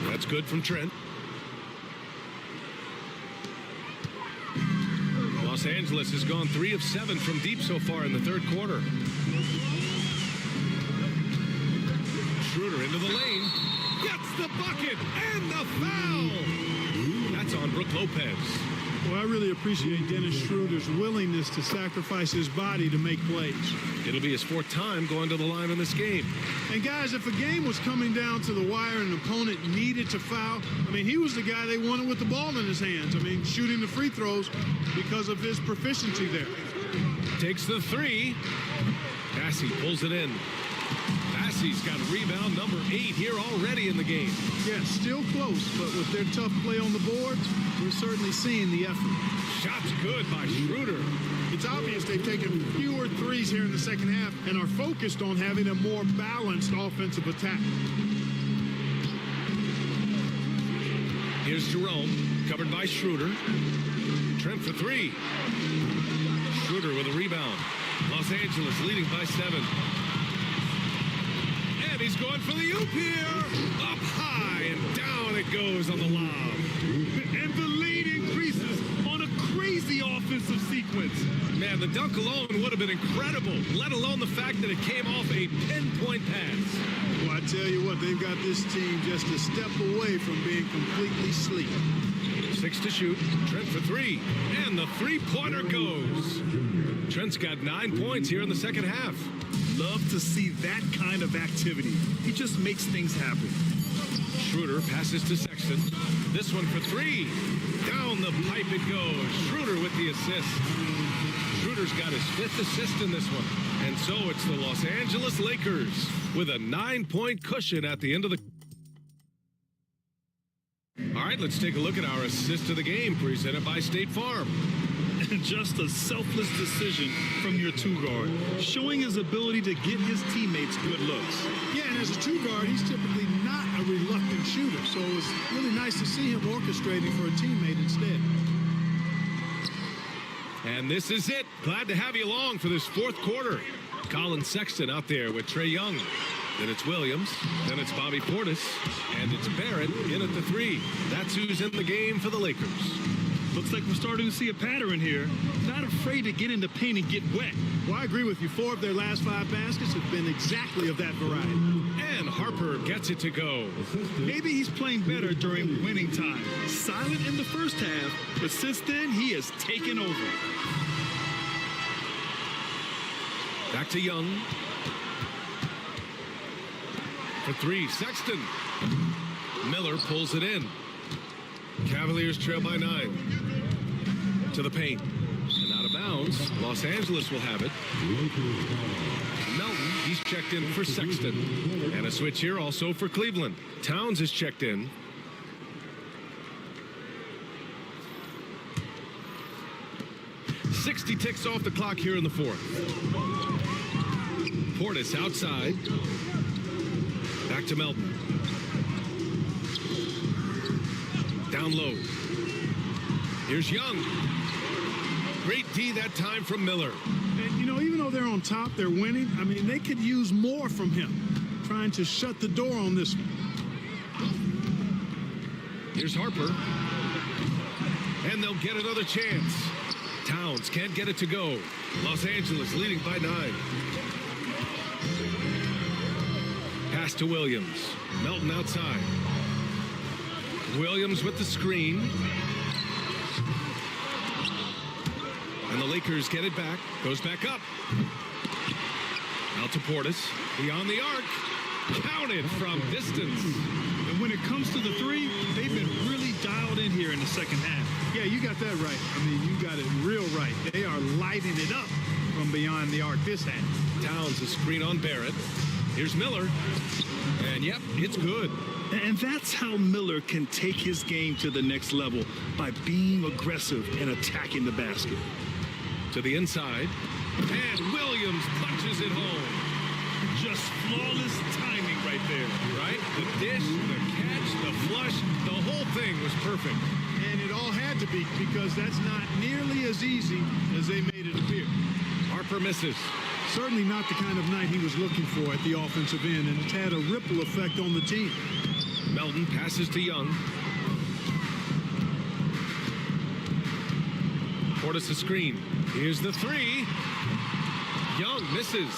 S1: That's good from Trent. Los Angeles has gone 3 of 7 from deep so far in the third quarter. Schroeder into the lane. Gets the bucket and the foul. That's on Brook Lopez.
S3: Well, I really appreciate Dennis Schroeder's willingness to sacrifice his body to make plays.
S1: It'll be his 4th time going to the line in this game.
S3: And guys, if a game was coming down to the wire and an opponent needed to foul, I mean, he was the guy they wanted with the ball in his hands. I mean, shooting the free throws because of his proficiency there.
S1: Takes the 3. Bassey pulls it in. Bassey's got rebound number 8 here already in the game.
S3: Yeah, still close, but with their tough play on the boards, we're certainly seeing the effort.
S1: Shot's good by Schroeder.
S3: It's obvious they've taken fewer threes here in the second half and are focused on having a more balanced offensive attack.
S1: Here's Jerome, covered by Schroeder. Trent for 3. Schroeder with a rebound. Los Angeles leading by 7. And he's going for the oop here. Up high and down it goes on the lob.
S2: And the lead increases on a crazy offensive sequence.
S1: Man, the dunk alone would have been incredible, let alone the fact that it came off a pinpoint pass.
S3: Oh, I tell you what, they've got this team just a step away from being completely asleep.
S1: 6 to shoot. Trent for 3. And the three-pointer goes. Trent's got 9 points here in the second half.
S2: Love to see that kind of activity. He just makes things happen.
S1: Schroeder passes to Sexton. This one for 3. Down the pipe it goes. Schroeder with the assist. Schroeder's got his 5th assist in this one. And so it's the Los Angeles Lakers with a 9-point cushion at the end of the... All right, let's take a look at our assist of the game presented by State Farm.
S2: Just a selfless decision from your two-guard, showing his ability to get his teammates good looks.
S3: Yeah, and as a two-guard, he's typically not a reluctant shooter, so it's really nice to see him orchestrating for a teammate instead.
S1: And this is it. Glad to have you along for this fourth quarter. Colin Sexton out there with Trae Young. Then it's Williams. Then it's Bobby Portis. And it's Barrett in at the 3. That's who's in the game for the Lakers.
S2: Looks like we're starting to see a pattern here. Not afraid to get in the paint and get wet.
S3: Well, I agree with you. 4 of their last 5 baskets have been exactly of that variety.
S1: And Harper gets it to go.
S2: Maybe he's playing better during winning time. Silent in the first half, but since then, he has taken over.
S1: Back to Young. For 3, Sexton. Miller pulls it in. Cavaliers trail by 9. To the paint. And out of bounds. Los Angeles will have it. Melton, he's checked in for Sexton. And a switch here also for Cleveland. Towns is checked in. .60 ticks off the clock here in the fourth. Portis outside. Back to Melton. Down low. Here's Young. Great D that time from Miller.
S3: And, you know, even though they're on top, they're winning. I mean, they could use more from him. Trying to shut the door on this one.
S1: Here's Harper. And they'll get another chance. Towns can't get it to go. Los Angeles leading by 9. Pass to Williams. Melton outside. Williams with the screen. And the Lakers get it back. Goes back up. Out to Portis. Beyond the arc. Counted from distance.
S2: And when it comes to the 3, they've been really dialed in here in the second half.
S3: Yeah, you got that right. I mean, you got it real right. They are lighting it up from beyond the arc this half.
S1: Towns a screen on Barrett. Here's Miller. And yep, it's good.
S2: And that's how Miller can take his game to the next level, by being aggressive and attacking the basket.
S1: To the inside. And Williams punches it home.
S2: Just flawless timing right there.
S1: Right? The dish, the catch, the flush, the whole thing was perfect.
S3: And it all had to be, because that's not nearly as easy as they made it appear.
S1: Harper misses.
S3: Certainly not the kind of night he was looking for at the offensive end, and it's had a ripple effect on the team.
S1: Melton passes to Young. Portis a screen. Here's the 3. Young misses.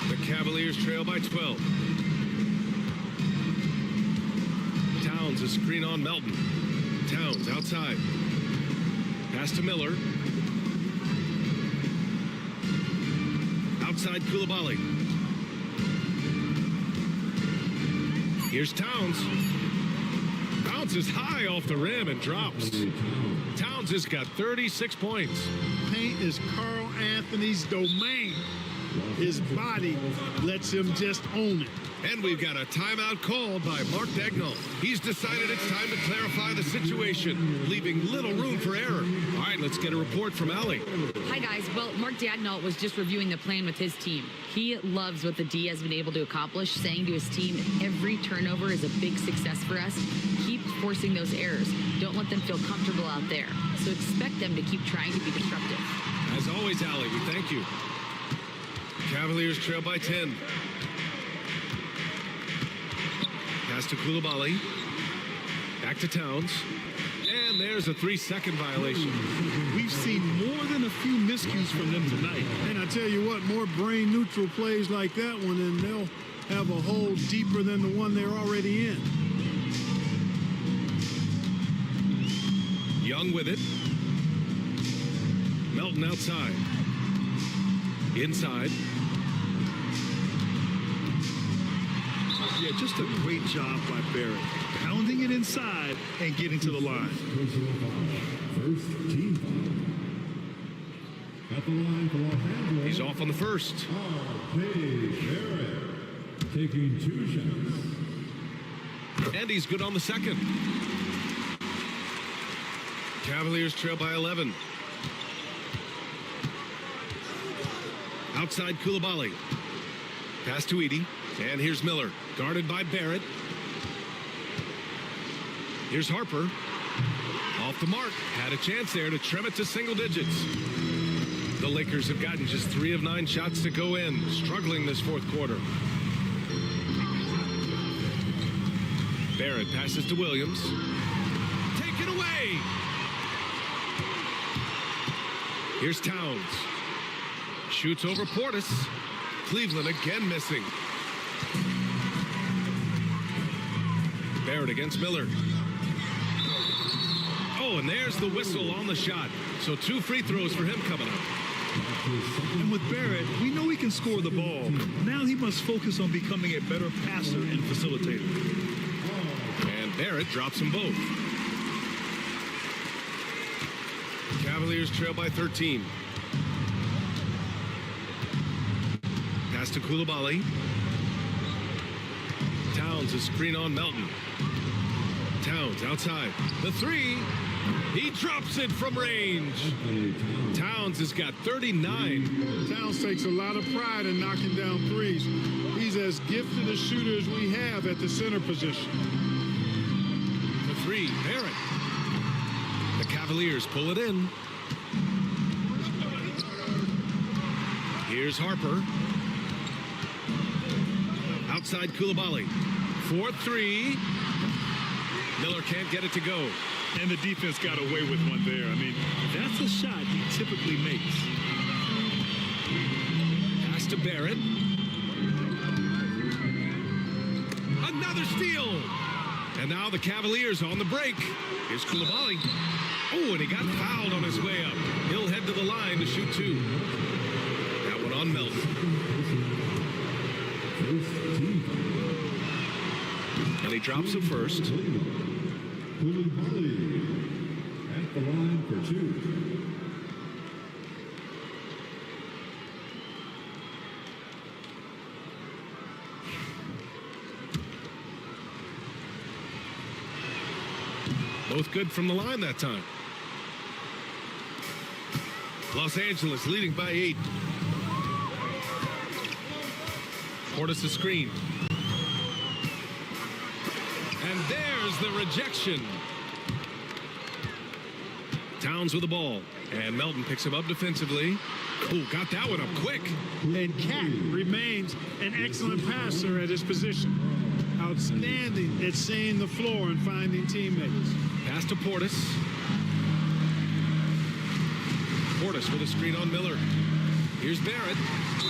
S1: The Cavaliers trail by 12. Towns a screen on Melton. Towns outside. Pass to Miller. Outside Koulibaly. Here's Towns. Bounces high off the rim and drops. Towns has got 36 points.
S3: Paint is Carl Anthony's domain. His body lets him just own it.
S1: And we've got a timeout called by Mark Dagnall. He's decided it's time to clarify the situation, leaving little room for error. All right, let's get a report from Allie.
S4: Hi, guys. Well, Mark Dagnall was just reviewing the plan with his team. He loves what the D has been able to accomplish, saying to his team, every turnover is a big success for us. Keep forcing those errors. Don't let them feel comfortable out there. So expect them to keep trying to be disruptive.
S1: As always, Allie, we thank you. Cavaliers trail by 10. Pass to Koulibaly. Back to Towns. And there's a 3-second violation.
S2: We've seen more than a few miscues from them tonight.
S3: And I tell you what, more brain-neutral plays like that one, and have a hole deeper than the one they're already in.
S1: Young with it. Melton outside. Inside.
S2: Yeah, just a great job by Barrett. Pounding it inside and getting to the line.
S7: Personal foul. First team foul. At the line for Los Angeles.
S1: He's off on the first.
S7: Barrett taking 2 shots.
S1: And he's good on the second. Cavaliers trail by 11. Outside Koulibaly. Pass to Edie. And here's Miller. Guarded by Barrett. Here's Harper. Off the mark. Had a chance there to trim it to single digits. The Lakers have gotten just 3 of 9 shots to go in. Struggling this fourth quarter. Barrett passes to Williams. Taken away. Here's Towns. Shoots over Portis. Cleveland again missing. Barrett against Miller. Oh, and there's the whistle on the shot. So 2 free throws for him coming up.
S2: And with Barrett, we know he can score the ball. Now he must focus on becoming a better passer and facilitator.
S1: And Barrett drops them both. Cavaliers trail by 13. Pass to Koulibaly. Towns is screen on Melton. Towns outside. The 3. He drops it from range. Towns has got 39.
S3: Towns takes a lot of pride in knocking down threes. He's as gifted a shooter as we have at the center position.
S1: The 3, Barrett. The Cavaliers pull it in. Here's Harper. Outside Koulibaly. 4-3. Miller can't get it to go.
S2: And the defense got away with one there. I mean, that's a shot he typically makes.
S1: Pass to Barrett. Another steal. And now the Cavaliers on the break. Here's Koulibaly. Oh, and he got fouled on his way up. He'll head to the line to shoot 2. That one on Melton. And he drops the first.
S7: Koulibaly at the line for 2.
S1: Both good from the line that time. Los Angeles leading by 8. Portis a screen. And there's the rejection. Towns with the ball. And Melton picks him up defensively. Oh, got that one up quick.
S3: And Cat remains an excellent passer at his position. Outstanding at seeing the floor and finding teammates.
S1: Pass to Portis. Portis with a screen on Miller. Here's Barrett.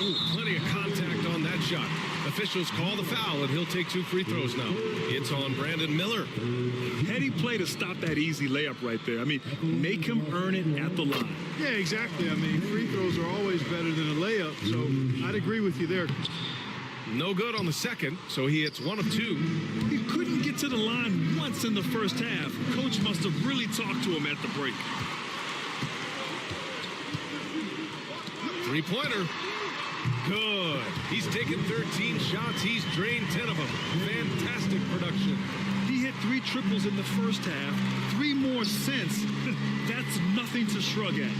S1: Ooh, plenty of contact on that shot. Officials call the foul, and he'll take 2 free throws now. It's on Brandon Miller.
S2: Heady play to stop that easy layup right there. I mean, make him earn it at the line.
S3: Yeah, exactly. I mean, free throws are always better than a layup, so I'd agree with you there.
S1: No good on the second, so he hits 1 of 2.
S2: He couldn't get to the line once in the first half. Coach must have really talked to him at the break.
S1: 3-pointer. Good. He's taken 13 shots. He's drained 10 of them. Fantastic production.
S2: He hit 3 triples in the first half, 3 more since. That's nothing to shrug at.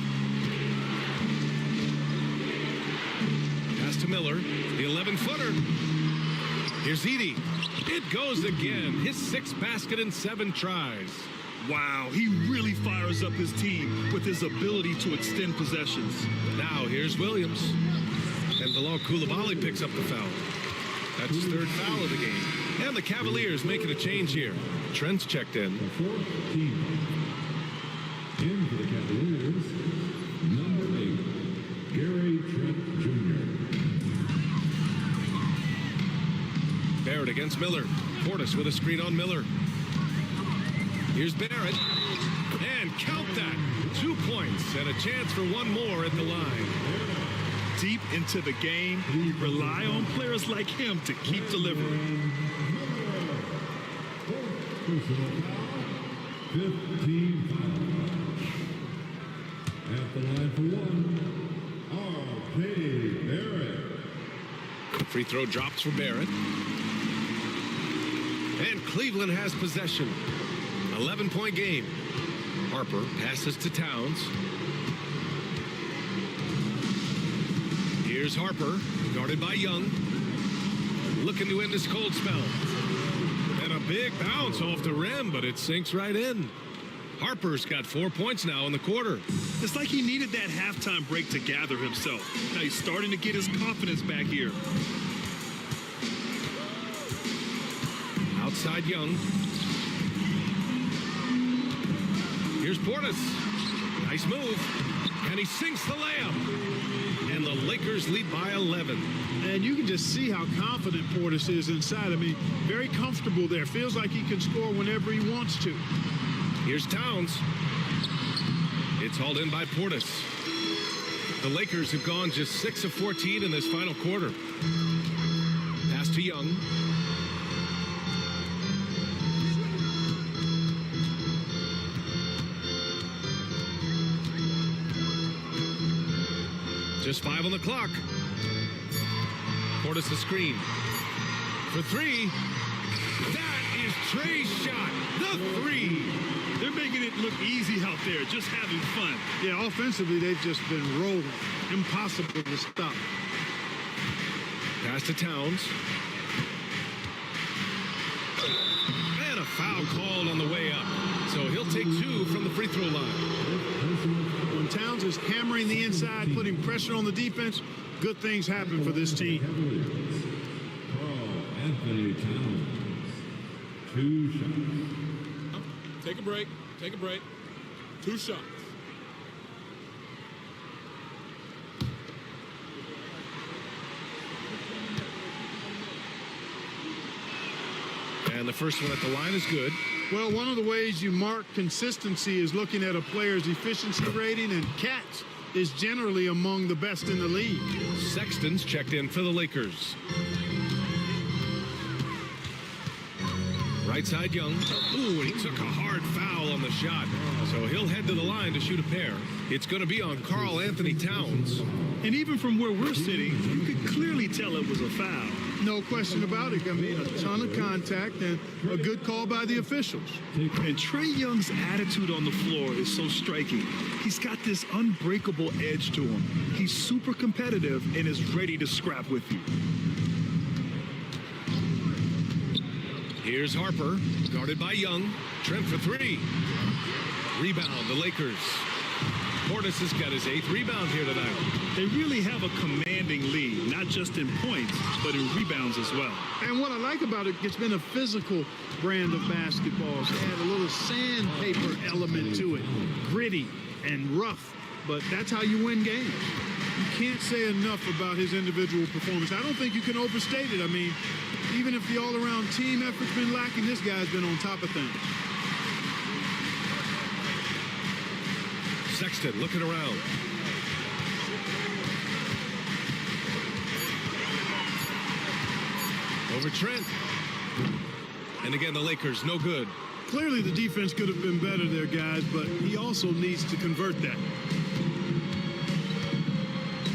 S1: Pass to Miller. The 11-footer. Here's Edie. It goes again. His 6th basket in 7 tries.
S2: Wow, he really fires up his team with his ability to extend possessions.
S1: Now here's Williams. And Bilal Koulibaly picks up the foul. That's his 3rd foul of the game. And the Cavaliers making a change here. Trent's checked in.
S7: The 4th team. In for the Cavaliers, number 8, Gary Trent Jr.
S1: Barrett against Miller. Portis with a screen on Miller. Here's Barrett. And count that. 2 points and a chance for one more at the line.
S2: Deep into the game, you rely on players like him to keep delivering.
S7: 15 fouls. At the line for one, R.J. Barrett.
S1: Free throw drops for Barrett. And Cleveland has possession. 11-point game. Harper passes to Towns. Here's Harper, guarded by Young. Looking to end this cold spell. And a big bounce off the rim, but it sinks right in. Harper's got 4 points now in the quarter.
S2: It's like he needed that halftime break to gather himself. Now he's starting to get his confidence back here.
S1: Outside Young. Here's Portis. Nice move. And he sinks the layup. And the Lakers lead by 11.
S3: And you can just see how confident Portis is inside. I mean, very comfortable there. Feels like he can score whenever he wants to.
S1: Here's Towns. It's hauled in by Portis. The Lakers have gone just 6 of 14 in this final quarter. Pass to Young. Just 5 on the clock. Portis the screen. For 3. That is Trey's shot. The 3.
S2: They're making it look easy out there, just having fun.
S3: Yeah, offensively, they've just been rolling. Impossible to stop.
S1: Pass to Towns. And a foul called on the way up. So he'll take 2 from the free throw line.
S3: When Towns is hammering the inside, putting pressure on the defense, good things happen for this team.
S7: Cavaliers. Carl Anthony Towns. 2 shots.
S8: Take a break. Take a break. 2 shots.
S1: And the first one at the line is good.
S3: Well, one of the ways you mark consistency is looking at a player's efficiency rating, and Katz is generally among the best in the league.
S1: Sexton's checked in for the Lakers. Right side Young. Ooh, and he took a hard foul on the shot. So he'll head to the line to shoot a pair. It's going to be on Carl Anthony Towns.
S2: And even from where we're sitting, you could clearly tell it was a foul.
S3: No question about it. I mean, a ton of contact and a good call by the officials.
S2: And Trae Young's attitude on the floor is so striking. He's got this unbreakable edge to him. He's super competitive and is ready to scrap with you.
S1: Here's Harper, guarded by Young. Trent for 3. Rebound, the Lakers. Portis has got his 8th rebound here tonight.
S2: They really have a commanding lead, not just in points, but in rebounds as well.
S3: And what I like about it, it's been a physical brand of basketball. It's had a little sandpaper element to it. Gritty and rough, but that's how you win games. You can't say enough about his individual performance. I don't think you can overstate it. I mean, even if the all-around team effort's been lacking, this guy's been on top of things.
S1: Sexton looking around. Over Trent. And again, the Lakers, no good.
S3: Clearly, the defense could have been better there, guys, but he also needs to convert that.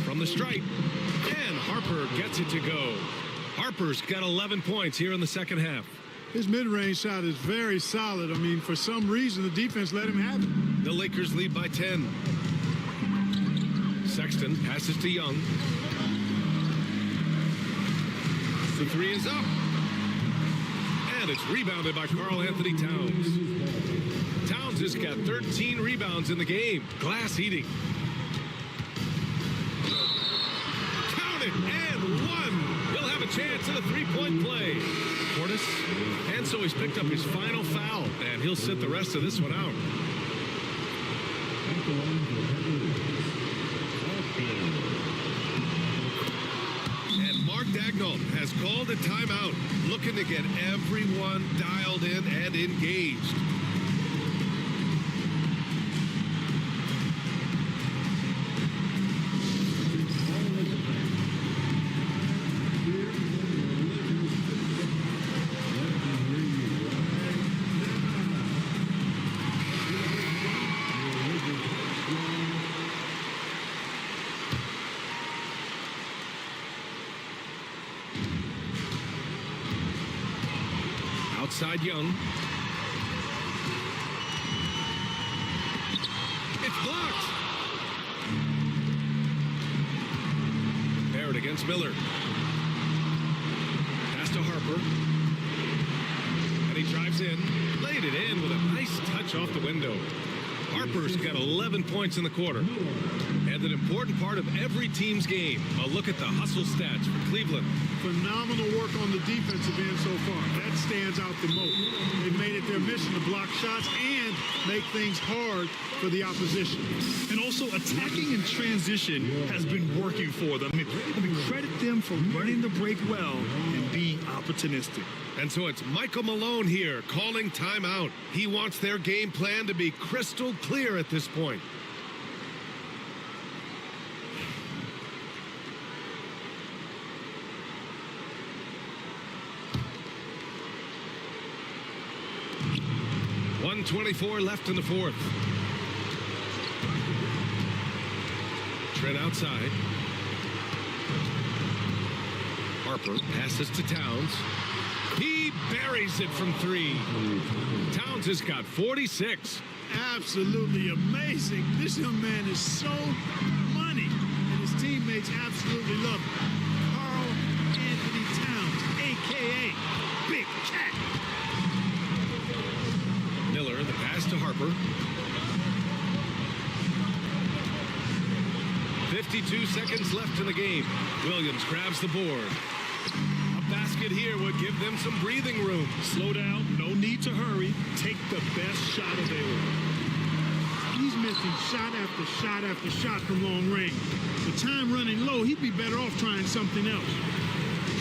S1: From the stripe. And Harper gets it to go. Harper's got 11 points here in the second half.
S3: His mid-range shot is very solid. I mean, for some reason, the defense let him have it.
S1: The Lakers lead by 10. Sexton passes to Young. The 3 is up. And it's rebounded by Carl Anthony Towns. Towns has got 13 rebounds in the game. Glass eating. Count it, and 1. He'll have a chance at a 3-point play. Portis. And so he's picked up his final foul, and he'll sit the rest of this one out. And mark Dagnall has called a timeout, looking to get everyone dialed in and engaged. Outside Young. It's blocked. Barrett against Miller. Pass to Harper. And he drives in. Laid it in with a nice touch off the window. Harper's got 11 points in the quarter. And an important part of every team's game. A look at the hustle stats for Cleveland.
S3: Phenomenal work on the defensive end so far. That stands out the most. They've made it their mission to block shots and make things hard for the opposition.
S2: And also attacking in transition has been working for them. I mean, credit them for running the break well and being opportunistic.
S1: And so it's Michael Malone here calling timeout. He wants their game plan to be crystal clear at this point. .124 left in the fourth. Trent outside. Harper passes to Towns. He buries it from three. Towns has got 46.
S3: Absolutely amazing. This young man is so money, and his teammates absolutely love him. Carl Anthony Towns, a.k.a. Big Cat.
S1: Miller, the pass to Harper. 52 seconds left in the game. Williams grabs the board. A basket here would give them some breathing room.
S2: Slow down, no need to hurry. Take the best shot available.
S3: He's missing shot after shot after shot from long range. With time running low, he'd be better off trying something else.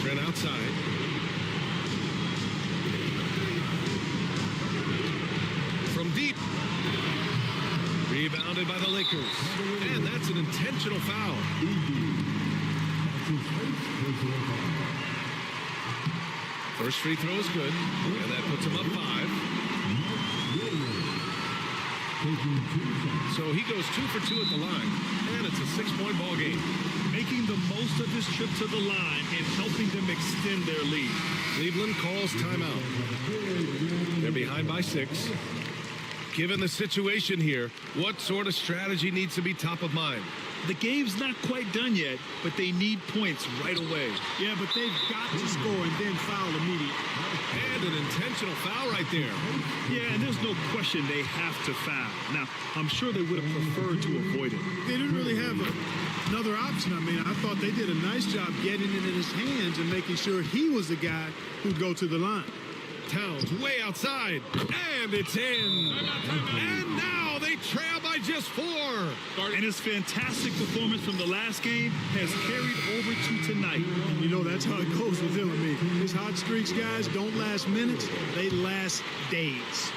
S1: Trent outside. From deep. Rebounded by the Lakers. And that's an intentional foul. First free throw is good. And that puts him up 5. So he goes 2 for 2 at the line. And it's a 6-point ball game.
S2: Making the most of this trip to the line and helping them extend their lead.
S1: Cleveland calls timeout. They're behind by 6. Given the situation here, what sort of strategy needs to be top of mind?
S2: The game's not quite done yet, but they need points right away.
S3: Yeah, but they've got to score and then foul immediately.
S1: And an intentional foul right there.
S2: Yeah, and there's no question they have to foul. Now, I'm sure they would have preferred to avoid it.
S3: They didn't really have another option. I mean, I thought they did a nice job getting it in his hands and making sure he was the guy who'd go to the line.
S1: Towns way outside, and it's in. And now they trail by just 4.
S2: And his fantastic performance from the last game has carried over to tonight.
S3: You know, that's how it goes with him. I mean, his hot streaks, guys, don't last minutes. They last days.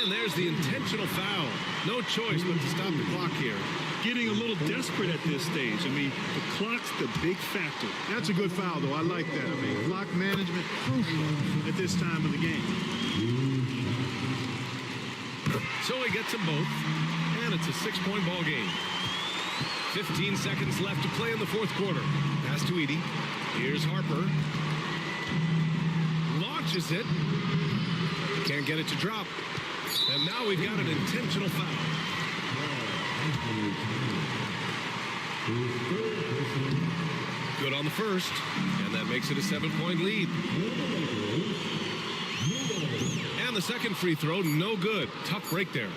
S1: And there's the intentional foul. No choice but to stop the clock here.
S2: Getting a little desperate at this stage. I mean, the clock's the big factor.
S3: That's a good foul, though. I like that. I mean, clock management crucial at this time of the game.
S1: So he gets them both, and it's a 6-point ball game. 15 seconds left to play in the fourth quarter. Pass to Edey. Here's Harper. Launches it. Can't get it to drop. And now we've got an intentional foul. Good on the first, and that makes it a 7-point lead. And the second free throw, no good. Tough break there.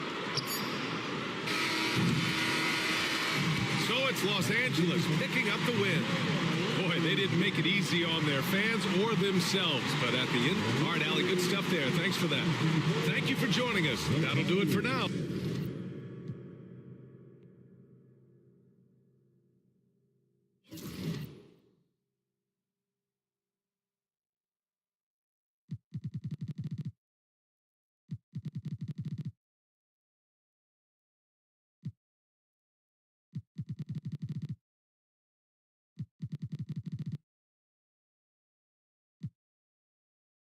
S1: So it's Los Angeles picking up the win. Boy, they didn't make it easy on their fans or themselves. But at the end, Art Alley, good stuff there. Thanks for that. Thank you for joining us. That'll do it for now.